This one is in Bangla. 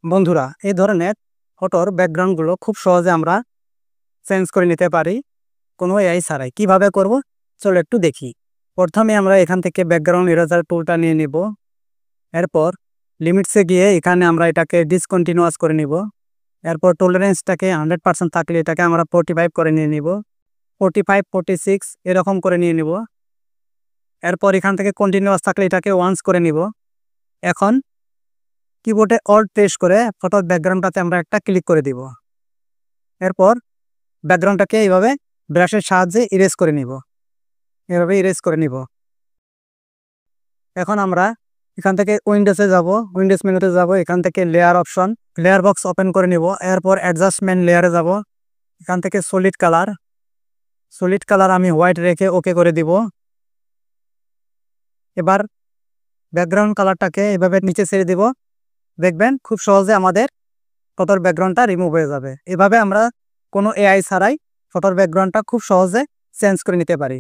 বন্ধুরা, এই ধরনের ফটোর ব্যাকগ্রাউন্ডগুলো খুব সহজে আমরা চেঞ্জ করে নিতে পারি কোনো এআই ছাড়াই। কিভাবে করব চলো একটু দেখি। প্রথমে আমরা এখান থেকে ব্যাকগ্রাউন্ড ইরেজার টুলটা নিয়ে নিব। এরপর লিমিটসে গিয়ে এখানে আমরা এটাকে ডিসকন্টিনিউয়াস করে নিব। এরপর টলারেন্সটাকে 100% থাকলে এটাকে আমরা 45 করে নিয়ে নিব। 45, 46 এরকম করে নিয়ে নিব। এরপর এখান থেকে কন্টিনিউয়াস থাকলে এটাকে ওয়ান্স করে নিব। এখন কিবোর্ডে অল্ট প্রেস করে ফটোর ব্যাকগ্রাউন্ডটাতে আমরা একটা ক্লিক করে দিব। এরপর ব্যাকগ্রাউন্ডটাকে এইভাবে ব্রাশের সাহায্যে ইরেজ করে নিব। এভাবে ইরেজ করে নিব। এখন আমরা এখান থেকে উইন্ডোজে যাব, উইন্ডোজ মেনুতে যাব, এখান থেকে layer option, layer box open করে নিব। এরপর অ্যাডজাস্টমেন্ট লেয়ারে যাব, এখান থেকে সলিড কালার আমি হোয়াইট রেখে ওকে করে দিব। এবার ব্যাকগ্রাউন্ড কালারটাকে এভাবে নিচে ছেড়ে দিব। দেখবেন খুব সহজে আমাদের ফটোর ব্যাকগ্রাউন্ডটা রিমুভ হয়ে যাবে। এভাবে আমরা কোনো এআই ছাড়াই ফটোর ব্যাকগ্রাউন্ডটা খুব সহজে চেঞ্জ করে নিতে পারি।